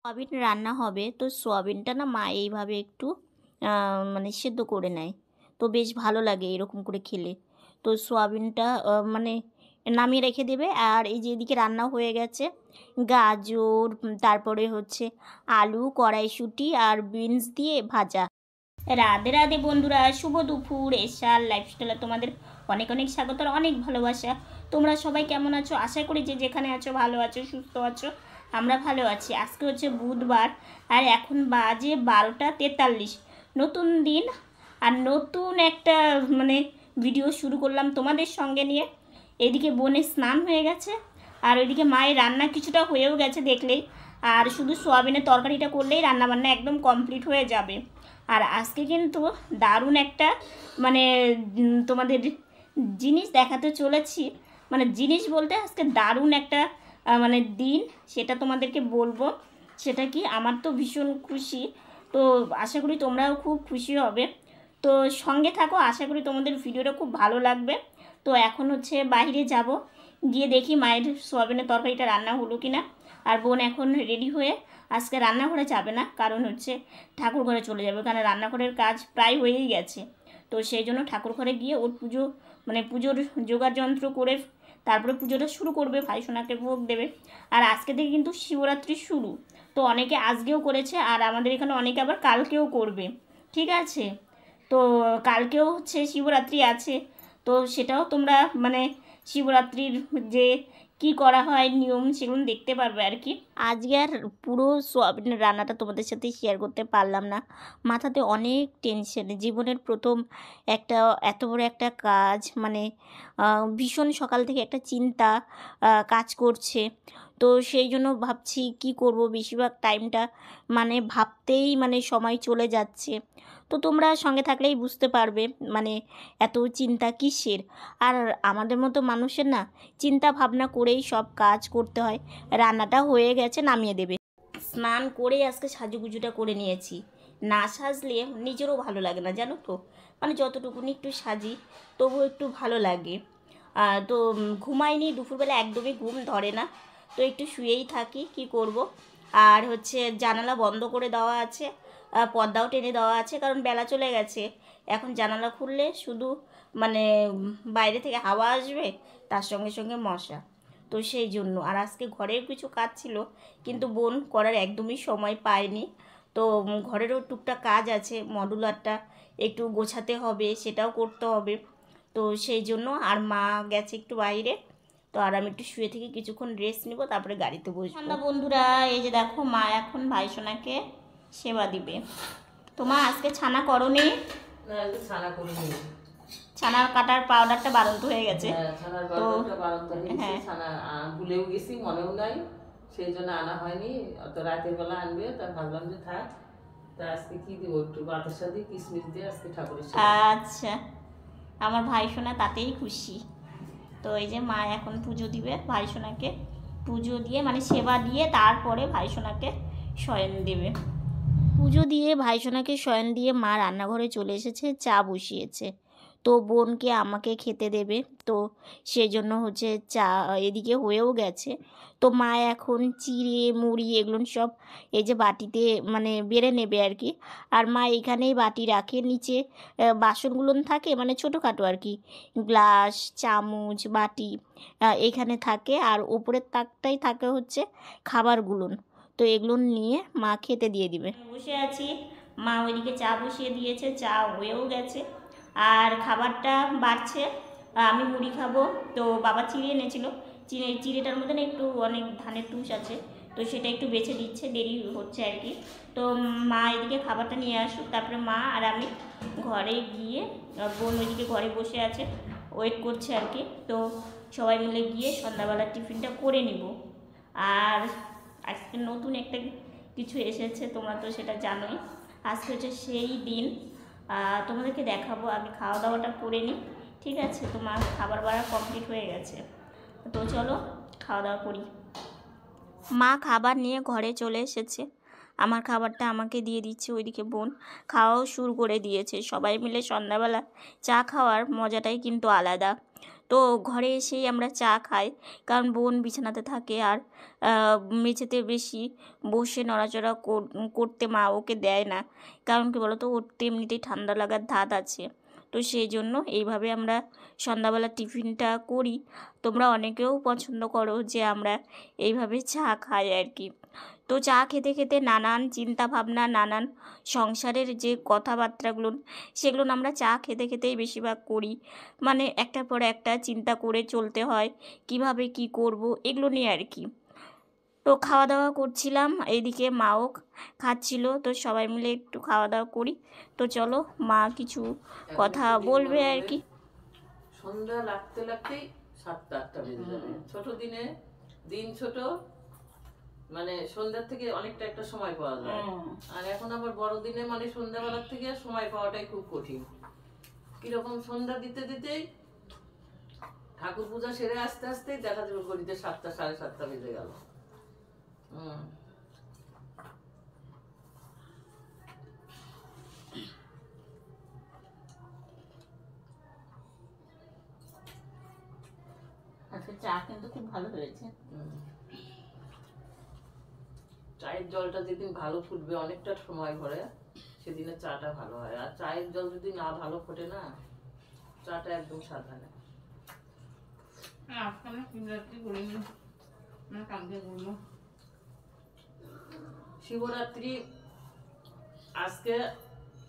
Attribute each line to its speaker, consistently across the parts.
Speaker 1: Soybean রান্না হবে, তো সয়াবিনটা না মা এইভাবে একটু মানে সেদ্ধ করে নেয়, তো বেশ ভালো লাগে এরকম করে খেলে। তো সয়াবিনটা মানে নামিয়ে রেখে দেবে। আর এই যে এদিকে রান্না হয়ে গেছে, গাজর তারপরে হচ্ছে আলু, কড়াইশুঁটি আর বিনস দিয়ে ভাজা। রাধে রাধে বন্ধুরা, শুভ দুপুর। এশার লাইফস্টাইলে তোমাদের অনেক অনেক স্বাগত, অনেক ভালোবাসা। তোমরা সবাই কেমন আছো? আশা করি যে যেখানে আছো ভালো আছো, সুস্থ আছো। আমরা ভালো আছি। আজকে হচ্ছে বুধবার আর এখন বাজে 12টা 43। নতুন দিন আর নতুন একটা মানে ভিডিও শুরু করলাম তোমাদের সঙ্গে নিয়ে। এদিকে বোনের স্নান হয়ে গেছে আর ওইদিকে মায়ের রান্না কিছুটা হয়েও গেছে দেখলেই। আর শুধু সোয়াবিনের তরকারিটা করলেই রান্নাবান্না একদম কমপ্লিট হয়ে যাবে। আর আজকে কিন্তু দারুণ একটা মানে তোমাদের জিনিস দেখাতে চলেছি। মানে জিনিস বলতে আজকে দারুণ একটা মানে দিন, সেটা তোমাদেরকে বলবো। সেটা কি, আমার তো ভীষণ খুশি, তো আশা করি তোমরাও খুব খুশি হবে। তো সঙ্গে থাকো, আশা করি তোমাদের ভিডিওটা খুব ভালো লাগবে। তো এখন হচ্ছে বাইরে যাব, গিয়ে দেখি মায়ের সোয়াবিনের তরকারিটা রান্না হলো কি না। আর বোন এখন রেডি হয়ে আজকে রান্নাঘরে যাবে না, কারণ হচ্ছে ঠাকুর ঘরে চলে যাবে, কারণ রান্নাঘরের কাজ প্রায় হয়েই গেছে। তো সেই জন্য ঠাকুর ঘরে গিয়ে ওর পুজো মানে পুজোর জোগাড় যন্ত্র করে তারপরে পুজোটা শুরু করবে, ভাইসোনাকে ভোগ দেবে। আর আজকে থেকে কিন্তু শিবরাত্রি শুরু, তো অনেকে আজকেও করেছে আর আমাদের এখানে অনেকে আবার কালকেও করবে, ঠিক আছে? তো কালকেও হচ্ছে শিবরাত্রি আছে, তো সেটাও তোমরা মানে শিবরাত্রির যে কি করা হয় নিয়ম সেগুলো দেখতে পারবে আর কি। আজকে আর পুরো সোয়াবিনের রান্নাটা তোমাদের সাথে শেয়ার করতে পারলাম না, মাথাতে অনেক টেনশন। জীবনের প্রথম একটা এত বড় একটা কাজ, মানে ভীষণ সকাল থেকে একটা চিন্তা কাজ করছে। তো সেই জন্য ভাবছি কি করব, বেশিরভাগ টাইমটা মানে ভাবতেই মানে সময় চলে যাচ্ছে। তো তোমরা সঙ্গে থাকলেই বুঝতে পারবে মানে এত চিন্তা কিসের। আর আমাদের মতো মানুষের না চিন্তা ভাবনা করেই সব কাজ করতে হয়। রান্নাটা হয়ে গেছে, নামিয়ে দেবে। স্নান করেই আজকে সাজুগুজুটা করে নিয়েছি, না সাজলে নিজেরও ভালো লাগে না, জানো তো। মানে যতটুকুনি একটু সাজি তবুও একটু ভালো লাগে। তো ঘুমাইনি দুপুরবেলা, একদমই ঘুম ধরে না, তো একটু শুয়েই থাকি, কি করব। আর হচ্ছে জানালা বন্ধ করে দেওয়া আছে, পর্দাও টেনে দেওয়া আছে, কারণ বেলা চলে গেছে। এখন জানালা খুললে শুধু মানে বাইরে থেকে হাওয়া আসবে, তার সঙ্গে সঙ্গে মশা। তো সেই জন্য আর আজকে ঘরের কিছু কাজ ছিল, কিন্তু বোন করার একদমই সময় পায়নি। তো ঘরেরও টুকটাক কাজ আছে, মডুলারটা একটু গোছাতে হবে, সেটাও করতে হবে। তো সেই জন্য আর মা গেছে একটু বাইরে, তো আর আমি একটু শুয়ে থেকে কিছুক্ষণ রেস্ট নিব, তারপরে গাড়িতে বসবো। সন্ধ্যা বন্ধুরা, এই যে দেখো মা এখন ভাইসোনাকে সেবা দিবে। তো মা আজকে ছানা করনি? ছানার কাটার পাউডারটা বাড়ন্ত হয়ে গেছে, তো হ্যাঁ
Speaker 2: ভুলেও গেছি, মনেও নাই, সেই জন্য আনা হয়নি। অত রাতের বেলা আনবে, তা ভাবলাম যে থাক। তা আজকে কি দিব, একটু বাতার সাথে কিশমিশ দিয়ে আজকে ঠাকুরের সাথে।
Speaker 1: আচ্ছা, আমার ভাইসোনা তাতেই খুশি। তো এই যে মা এখন পুজো দিবে, ভাইসোনাকে পুজো দিয়ে মানে সেবা দিয়ে তারপরে ভাইসোনাকে শয়ন দেবে। পুজো দিয়ে ভাইসোনাকে শয়ন দিয়ে মা রান্নাঘরে চলে এসেছে, চা বসিয়েছে। তো বোনকে আমাকে খেতে দেবে, তো সেই জন্য হচ্ছে চা এদিকে হয়েও গেছে। তো মা এখন চিড়ে মুড়ি এগুলো সব এই যে বাটিতে মানে বেড়ে নেবে আর কি। আর মা এখানেই বাটি রাখে, নিচে বাসনগুলো থাকে মানে ছোটোখাটো আর কি, গ্লাস চামচ বাটি এখানে থাকে, আর ওপরের তাকটাই থাকে হচ্ছে খাবারগুলো। তো এগুলো নিয়ে মা খেতে দিয়ে দিবে। বসে আছি, মা ওইদিকে চা বসিয়ে দিয়েছে, চা হয়েও গেছে আর খাবারটা বাড়ছে। আমি মুড়ি খাবো, তো বাবা চিড়ে এনেছিল, চিড়েটার মধ্যে না একটু অনেক ধানের তুষ আছে, তো সেটা একটু বেছে দিচ্ছে, দেরি হচ্ছে আর কি। তো মা এদিকে খাবারটা নিয়ে আসুক, তারপরে মা আর আমি ঘরে গিয়ে, বোন ওইদিকে ঘরে বসে আছে ওয়েট করছে আর কি। তো সবাই মিলে গিয়ে সন্ধ্যাবেলার টিফিনটা করে নিব। আর আজকে নতুন একটা কিছু এসেছে, তোমরা তো সেটা জানোই। আজকে হচ্ছে সেই দিন, তোমাদেরকে দেখাবো। আমি খাওয়া দাওয়াটা করে নিই, ঠিক আছে? তোমার খাবার বাড়া কমপ্লিট হয়ে গেছে, তো চলো খাওয়া দাওয়া করি। মা খাবার নিয়ে ঘরে চলে এসেছে, আমার খাবারটা আমাকে দিয়ে দিচ্ছে, ওইদিকে বোন খাওয়াও শুরু করে দিয়েছে। সবাই মিলে সন্ধ্যাবেলা চা খাওয়ার মজাটাই কিন্তু আলাদা। তো ঘরে এসেই আমরা চা খাই, কারণ বোন বিছানাতে থাকে আর মেঝেতে বেশি বসে নড়াচড়া করতে মা ওকে দেয় না, কারণ কি বলো তো, ওর তো এমনিতেই ঠান্ডা লাগার ধাত আছে। তো সেই জন্য এইভাবে আমরা সন্ধ্যাবেলা টিফিনটা করি। তোমরা অনেকেও পছন্দ করো যে আমরা এইভাবে চা খাই আর কি। তো চা খেতে খেতে নানান চিন্তা ভাবনা, নানান সংসারের যে কথাবার্তাগুলো, সেগুলো আমরা চা খেতে খেতেই বেশিরভাগ করি। মানে একটার পর একটা চিন্তা করে চলতে হয়, কিভাবে কি করব, এগুলো নিয়ে আর কি। তো খাওয়া দাওয়া করছিলাম, এইদিকে মাও খাচ্ছিল, তো সবাই মিলে একটু খাওয়া দাওয়া করি। তো চলো, মা কিছু কথা বলবে আর কি।
Speaker 2: সন্ধ্যা লাগতে লাগতেই 7টা-8টা বেজে যাবে। ছোট দিনে দিন ছোট, মানে সন্ধ্যার থেকে অনেকটা একটা সময় পাওয়া যায়। আর এখন আবার বড়দিনে মানে সন্ধ্যাবেলার থেকে সময় পাওয়াটাই খুব কঠিন। কিরকম সন্ধ্যা দিতে দিতেই ঠাকুর পূজা সেরে আস্তে আস্তে দেখা যাবে ঘড়িতে 7টা, 7:30 বেজে গেল।
Speaker 1: আচ্ছা, চা কিন্তু খুব ভালো হয়েছে।
Speaker 2: চায়ের জলটা যেদিন ভালো ফুটবে অনেকটা সময় ধরে, সেদিনে চাটা ভালো হয়। আর চায়ের জল যদি না ভালো ফোটে না, চাটা একদম স্বাদ হয় না। শিবরাত্রি আজকে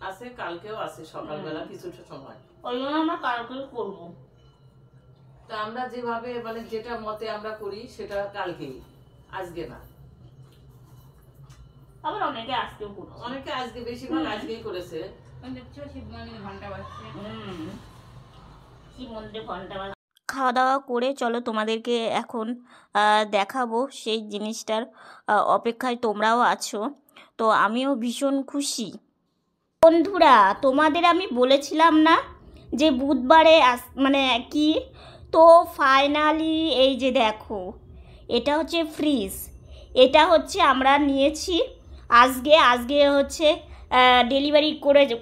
Speaker 2: আছে, কালকেও আছে, সকালবেলা কিছুটা সময়।
Speaker 1: ওই জন্য আমরা কালকেও করবো।
Speaker 2: তা আমরা যেভাবে মানে যেটা মতে আমরা করি সেটা কালকেই, আজকে না।
Speaker 1: আবার অনেকে আজকেও করছে,
Speaker 2: অনেকে আজকে, বেশিরভাগ আজকেই করেছে।
Speaker 1: শিব মন্দিরে ঘন্টা বাজছে। খাওয়া দাওয়া করে চলো তোমাদেরকে এখন দেখাবো সেই জিনিসটার অপেক্ষায় তোমরাও আছো। তো আমিও ভীষণ খুশি। বন্ধুরা, তোমাদের আমি বলেছিলাম না যে বুধবারে মানে কি, তো ফাইনালি এই যে দেখো, এটা হচ্ছে ফ্রিজ। এটা হচ্ছে আমরা নিয়েছি আজকে হচ্ছে ডেলিভারি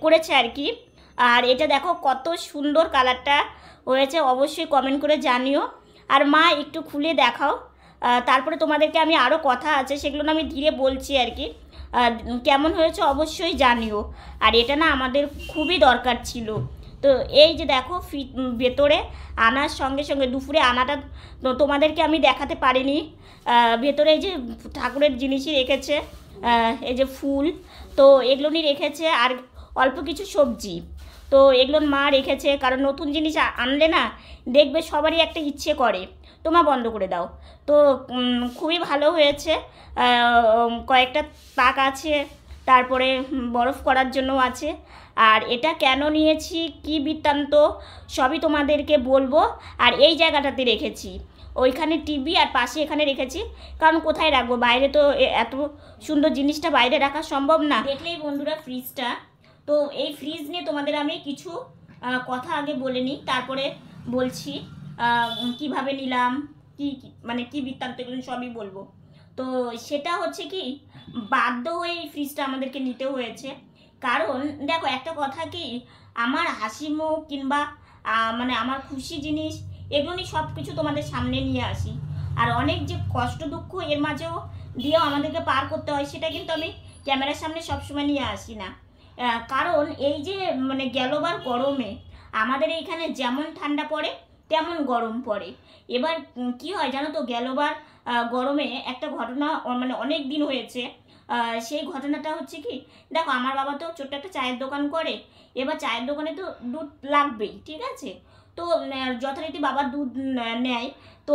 Speaker 1: করেছে আর কি। আর এটা দেখো কত সুন্দর কালারটা হয়েছে, অবশ্যই কমেন্ট করে জানিও। আর মা একটু খুলে দেখাও, তারপরে তোমাদেরকে আমি আরও কথা আছে, সেগুলো না আমি ধীরে বলছি আর কি। কেমন হয়েছে অবশ্যই জানিও। আর এটা না আমাদের খুবই দরকার ছিল। তো এই যে দেখো, ভেতরে আনার সঙ্গে সঙ্গে দুপুরে আনাটা তোমাদেরকে আমি দেখাতে পারিনি। ভেতরে এই যে ঠাকুরের জিনিসই রেখেছে, এই যে ফুল, তো এগুলো নিয়ে রেখেছে, আর অল্প কিছু সবজি। তো এগুলো মা রেখেছে, কারণ নতুন জিনিস আনলে না দেখবে সবারই একটা ইচ্ছে করে। তোমা বন্ধ করে দাও। তো খুবই ভালো হয়েছে। কয়েকটা তাক আছে, তারপরে বরফ করার জন্য আছে। আর এটা কেন নিয়েছি, কি বৃত্তান্ত, সবই তোমাদেরকে বলবো। আর এই জায়গাটাতে রেখেছি, ওইখানে টিভি, আর পাশে এখানে রেখেছি, কারণ কোথায় রাখবো, বাইরে তো এত সুন্দর জিনিসটা বাইরে রাখা সম্ভব না। দেখলেই বন্ধুরা ফ্রিজটা। তো এই ফ্রিজ নিয়ে তোমাদের আমি কিছু কথা আগে বলে নিই, তারপরে বলছি কিভাবে নিলাম, কি মানে কি বৃত্তান্ত, এগুলো সবই বলবো। তো সেটা হচ্ছে কি, বাধ্য হয়ে এই ফ্রিজটা আমাদেরকে নিতে হয়েছে। কারণ দেখো, একটা কথা কি, আমার হাসি মুখ কিংবা মানে আমার খুশি জিনিস, এগুলো নিয়ে সব কিছু তোমাদের সামনে নিয়ে আসি। আর অনেক যে কষ্ট দুঃখ এর মাঝেও দিয়েও আমাদেরকে পার করতে হয়, সেটা কিন্তু আমি ক্যামেরার সামনে সবসময় নিয়ে আসি না। কারণ এই যে মানে গেলবার গরমে আমাদের এইখানে যেমন ঠান্ডা পড়ে তেমন গরম পড়ে। এবার কি হয় জানো তো, গেলবার গরমে একটা ঘটনা মানে অনেক দিন হয়েছে। সেই ঘটনাটা হচ্ছে কি, দেখো আমার বাবা তো ছোট্ট একটা চায়ের দোকান করে। এবার চায়ের দোকানে তো দুধ লাগবেই, ঠিক আছে। তো যথারীতি বাবা দুধ নেয়। তো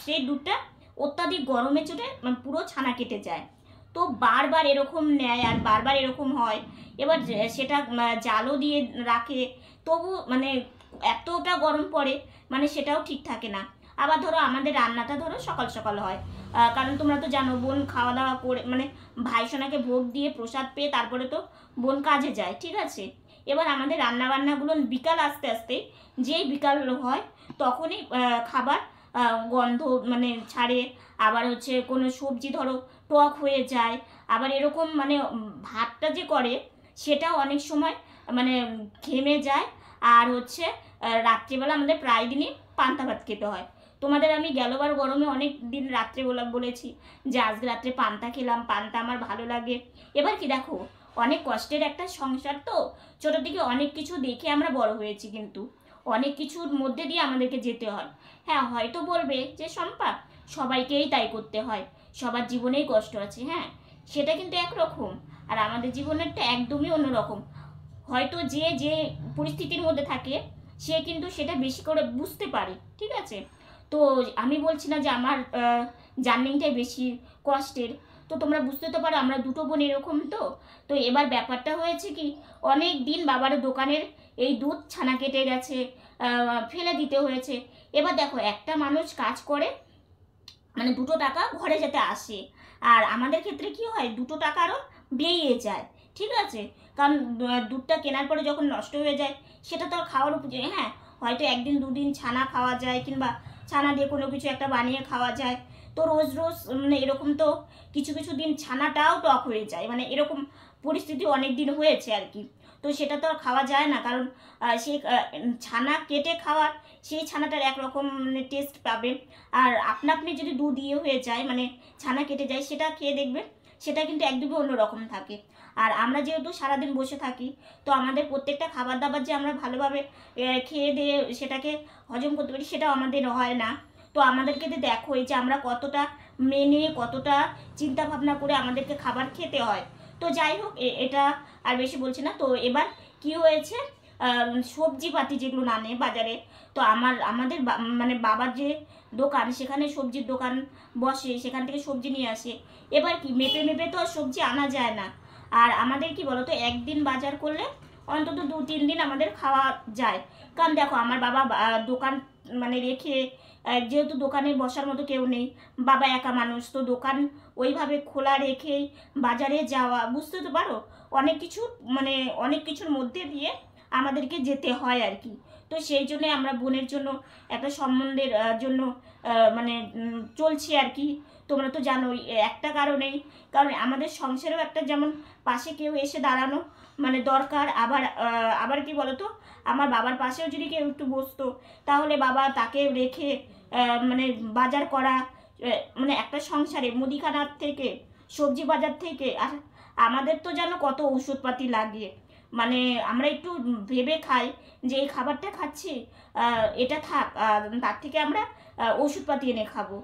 Speaker 1: সেই দুধটা অত্যাধিক গরমে চোটে পুরো ছানা কেটে যায়। তো বারবার এরকম নেয় আর বারবার এরকম হয়। এবার সেটা জালও দিয়ে রাখে, তবু মানে এতটা গরম পড়ে, মানে সেটাও ঠিক থাকে না। আবার ধরো আমাদের রান্নাটা ধরো সকাল সকাল হয়, কারণ তোমরা তো জানো বোন খাওয়া দাওয়া করে মানে ভাইসোনাকে ভোগ দিয়ে প্রসাদ পেয়ে তারপরে তো বোন কাজে যায়, ঠিক আছে। এবার আমাদের রান্নাবান্নাগুলো বিকাল আস্তে আস্তে, যেই বিকাল হয় তখনই খাবার গন্ধ মানে ছাড়ে। আবার হচ্ছে কোনো সবজি ধরো টক হয়ে যায়, আবার এরকম মানে ভাতটা যে করে সেটাও অনেক সময় মানে ঘেমে যায়। আর হচ্ছে রাত্রিবেলা আমাদের প্রায় দিনই পান্তা ভাত খেতে হয়। তোমাদের আমি গেলবার গরমে অনেক দিন রাত্রেবেলা বলেছি যে আজকে রাত্রে পান্তা খেলাম, পান্তা আমার ভালো লাগে। এবার কি দেখো, অনেক কষ্টের একটা সংসার, তো ছোটোর দিকে অনেক কিছু দেখে আমরা বড় হয়েছি, কিন্তু অনেক কিছুর মধ্যে দিয়ে আমাদেরকে যেতে হয়। হ্যাঁ, হয়তো বলবে যে শম্পা সবাইকেই তাই করতে হয়, সবার জীবনেই কষ্ট আছে। হ্যাঁ, সেটা কিন্তু একরকম, আর আমাদের জীবনেরটা একদমই অন্যরকম। হয়তো যে যে পরিস্থিতির মধ্যে থাকে সে কিন্তু সেটা বেশি করে বুঝতে পারে, ঠিক আছে? তো আমি বলছি না যে আমার জার্নিংটাই বেশি কষ্টের, তো তোমরা বুঝতে তো পারো আমরা দুটো বোন এরকম। তো তো এবার ব্যাপারটা হয়েছে কি, অনেক দিন বাবার দোকানের এই দুধ ছানা কেটে গেছে, ফেলে দিতে হয়েছে। এবার দেখো, একটা মানুষ কাজ করে মানে দুটো টাকা ঘরে যাতে আসে, আর আমাদের ক্ষেত্রে কি হয়, দুটো টাকারও বেরিয়ে যায়, ঠিক আছে? কারণ দুধটা কেনার পরে যখন নষ্ট হয়ে যায় সেটা তো আর খাওয়ার উপযোগী। হ্যাঁ, হয়তো একদিন দুদিন ছানা খাওয়া যায়, কিংবা ছানা দিয়ে কোনো কিছু একটা বানিয়ে খাওয়া যায়। তো রোজ রোজ মানে এরকম তো কিছু কিছু দিন ছানাটাও টক হয়ে যায়, মানে এরকম পরিস্থিতি অনেক দিন হয়েছে আর কি। তো সেটা তো আর খাওয়া যায় না, কারণ সেই ছানা কেটে খাওয়ার সেই ছানাটার একরকম মানে টেস্ট পাবে। আর আপনা আপনি যদি দুধ দিয়ে হয়ে যায়, মানে ছানা কেটে যায়, সেটা খেয়ে দেখবে সেটা কিন্তু একদমই অন্যরকম থাকে। আর আমরা যেহেতু সারাদিন বসে থাকি, তো আমাদের প্রত্যেকটা খাবার দাবার যে আমরা ভালোভাবে খেয়ে দিয়ে সেটাকে হজম করতে পারি সেটাও আমাদের হয় না। তো আমাদেরকে তো দেখো এই যে আমরা কতটা মেনে, কতটা চিন্তা ভাবনা করে আমাদেরকে খাবার খেতে হয়। তো যাই হোক, এটা আর বেশি বলছি না। তো এবার কি হয়েছে, সবজিপাতি যেগুলো আনে বাজারে, তো আমাদের মানে বাবার যে দোকান, সেখানে সবজির দোকান বসে, সেখান থেকে সবজি নিয়ে আসে। এবার কি মেপে মেপে তো আর সবজি আনা যায় না। আর আমাদের কি বলতো, একদিন বাজার করলে অন্তত 2-3 দিন আমাদের খাওয়া যায়। কারণ দেখো, আমার বাবা দোকান মানে রেখে, যেহেতু দোকানে বসার মতো কেউ নেই, বাবা একা মানুষ, তো দোকান ওইভাবে খোলা রেখেই বাজারে যাওয়া, বুঝতে তো পারো অনেক কিছু মানে অনেক কিছুর মধ্যে দিয়ে আমাদেরকে যেতে হয় আর কি। তো সেই জন্য আমরা বোনের জন্য একটা সম্বন্ধের জন্য মানে চলছি আর কি। তোমরা তো জানোই, একটা কারণেই, কারণ আমাদের সংসারেও একটা যেমন পাশে কেউ এসে দাঁড়ানো মানে দরকার। আবার কি বলতো, আমার বাবার পাশেও যদি কেউ একটু বসতো, তাহলে বাবা তাকে রেখে মানে বাজার করা, মানে একটা সংসারে মুদিখানার থেকে, সবজি বাজার থেকে, আর আমাদের তো যেন কত ওষুধপাতি লাগে। মানে আমরা একটু ভেবে খাই যে এই খাবারটা খাচ্ছি, এটা থাক, তার থেকে আমরা ওষুধপাতি এনে খাবো।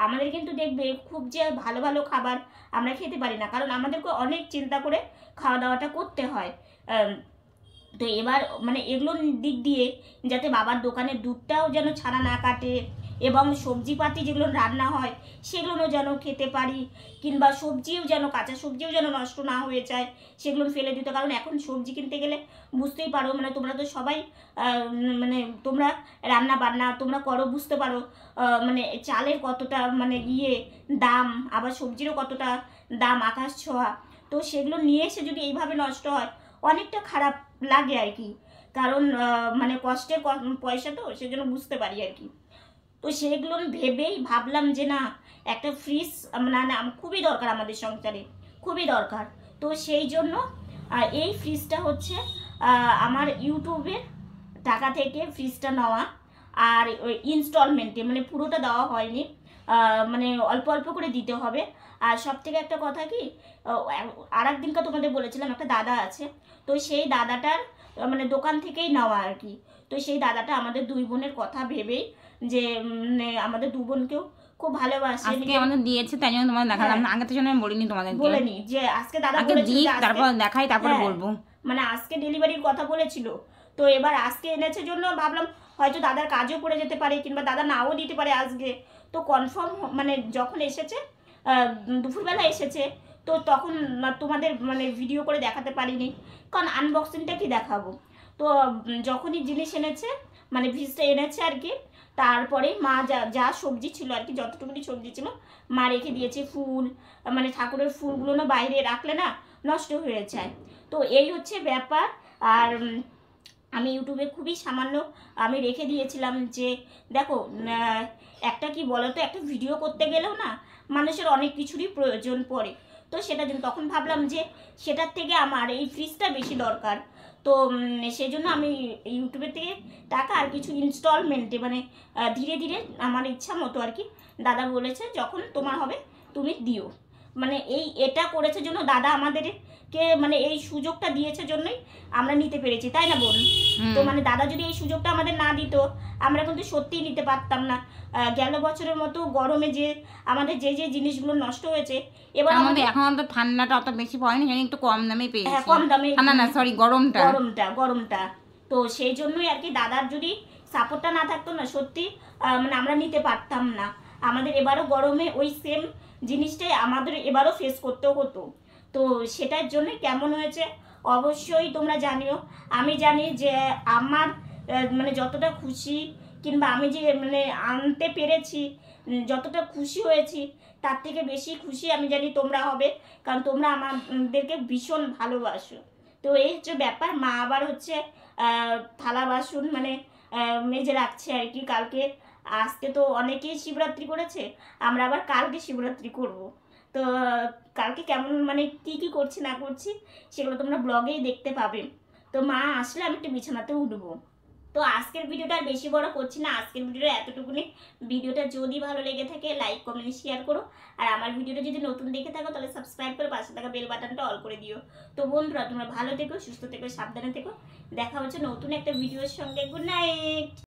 Speaker 1: আমাদের কিন্তু দেখবে খুব যে ভালো ভালো খাবার আমরা খেতে পারি না, কারণ আমাদেরকে অনেক চিন্তা করে খাওয়া দাওয়াটা করতে হয়। তো এবার মানে এগুলোর দিক দিয়ে যাতে বাবার দোকানের দুধটাও যেন ছানা না কাটে, এবং সবজিপাতি যেগুলো রান্না হয় সেগুলো যেন খেতে পারি, কিংবা সবজিও যেন, কাঁচা সবজিও যেন নষ্ট না হয়ে যায়, সেগুলো ফেলে দিতে। কারণ এখন সবজি কিনতে গেলে বুঝতেই পারো, মানে তোমরা তো সবাই মানে তোমরা রান্না বান্না তোমরা করো, বুঝতে পারো মানে চালের কতটা মানে দাম, আবার সবজিরও কতটা দাম, আকাশ ছোঁয়া। তো সেগুলো নিয়ে এসে যদি এইভাবে নষ্ট হয়, অনেকটা খারাপ লাগে আর কি। কারণ মানে কষ্টের পয়সা, তো সেজন্য বুঝতে পারি আর কি। তো সেগুলো ভেবেই ভাবলাম যে না, একটা ফ্রিজ না খুবই দরকার আমাদের সংসারে, খুবই দরকার। তো সেই জন্য এই ফ্রিজটা হচ্ছে আমার ইউটিউবের টাকা থেকে ফ্রিজটা নেওয়া, আর ওই ইনস্টলমেন্টে মানে পুরোটা দেওয়া হয়নি, মানে অল্প অল্প করে দিতে হবে। আর সব থেকে একটা কথা কি, আর একদিনকে তোমাদের বলেছিলাম একটা দাদা আছে, তো সেই দাদাটার মানে দোকান থেকেই নেওয়া আর কি। তো সেই দাদাটা আমাদের দুই বোনের কথা ভেবেই, যে আমাদের দু বোনকেও খুব ভালোবাসে,
Speaker 3: আজকে আমাদের দিয়েছে, তাই জন্য তোমাদের দেখালাম না। আগে তো জন্য আমি বলিনি তোমাদেরকে,
Speaker 1: বলেনি যে আজকে দাদা
Speaker 3: আগে দিই তারপর দেখাই, তারপরে বলবো।
Speaker 1: মানে আজকে ডেলিভারির কথা বলেছিল, তো এবার আজকে এনেছে জন্য ভাবলাম হয়তো দাদার কাজও পড়ে যেতে পারে, কিংবা দাদা নাও দিতে পারে আজকে। তো কনফার্ম মানে যখন এসেছে, দুপুরবেলা এসেছে, তো তখন তোমাদের মানে ভিডিও করে দেখাতে পারিনি, কারণ আনবক্সিংটা কি দেখাবো। তো যখনই জিনিস এনেছে মানে ফ্রিজটা এনেছে আর কি, তারপরে মা যা সবজি ছিল আর কি, যতটুকুনি সবজি ছিল মা রেখে দিয়েছে। ফুল মানে ঠাকুরের ফুলগুলো না বাইরে রাখলে না নষ্ট হয়ে যায়। তো এই হচ্ছে ব্যাপার। আর আমি ইউটিউবে খুবই সামান্য আমি রেখে দিয়েছিলাম যে দেখো, একটা কি বলতো, একটা ভিডিও করতে গেলেও না মানুষের অনেক কিছুরই প্রয়োজন পড়ে। তো সেটার জন্য তখন ভাবলাম যে সেটার থেকে আমার এই ফ্রিজটা বেশি দরকার। তো সেই জন্য আমি ইউটিউবের থেকে টাকা আর কিছু ইনস্টলমেন্টে মানে ধীরে ধীরে আমার ইচ্ছা মতো আর কি দাদা বলেছে যখন তোমার হবে তুমি দিও, মানে এটা করেছে জন্য দাদা আমাদেরকে মানে এই সুযোগটা দিয়েছে জন্যই আমরা নিতে পেরেছি, তাই না বোন? তো মানে দাদা যদি এই সুযোগটা আমাদের না দিত আমরা কিন্তু সত্যিই নিতে পারতাম না। গেল বছরের মতো গরমে যে আমাদের যে যে জিনিসগুলো নষ্ট হয়েছে, এবার
Speaker 3: আমাদের এখন তো ঠান্ডাটা অত বেশি পড়েনি, জানি একটু কম দামে পেয়েছি।
Speaker 1: হ্যাঁ, কম দামে।
Speaker 3: না সরি, গরমটা।
Speaker 1: তো সেই জন্যই আর কি দাদার যদি সাপোর্টটা না থাকতো না সত্যি মানে আমরা নিতে পারতাম না। আমাদের এবারও গরমে ওই সেম জিনিসটাই আমাদের এবারও ফেস করতেও হতো। তো সেটার জন্য কেমন হয়েছে অবশ্যই তোমরা জানিও। আমি জানি যে আমার মানে যতটা খুশি কিংবা আমি যে মানে আনতে পেরেছি যতটা খুশি হয়েছি তার থেকে বেশি খুশি আমি জানি তোমরা হবে, কারণ তোমরা আমাদেরকে ভীষণ ভালোবাসো। তো এই হচ্ছে ব্যাপার। মা আবার হচ্ছে থালা বাসন মানে মেজে রাখছে আর কি। কালকে আজকে তো অনেকেই শিবরাত্রি করেছে, আমরা আবার কালকে শিবরাত্রি করব। তো কালকে কেমন মানে কি করছি না করছি সেগুলো তোমরা ব্লগেই দেখতে পাবে। তো মা আসলে আমি একটু বিছানাতে উঠবো। তো আজকের ভিডিওটা আর বেশি বড় করছি না, আজকের ভিডিওটা এতটুকুনি। ভিডিওটা যদি ভালো লেগে থাকে লাইক কমেন্ট শেয়ার করো, আর আমার ভিডিওটা যদি নতুন দেখে থাকো তাহলে সাবস্ক্রাইব করে পাশে থাকা বেল বাটনটা অল করে দিও। তো বন্ধুরা তোমরা ভালো থেকো, সুস্থ থেকো, সাবধানে থেকো। দেখা হচ্ছে নতুন একটা ভিডিওর সঙ্গে। Good night.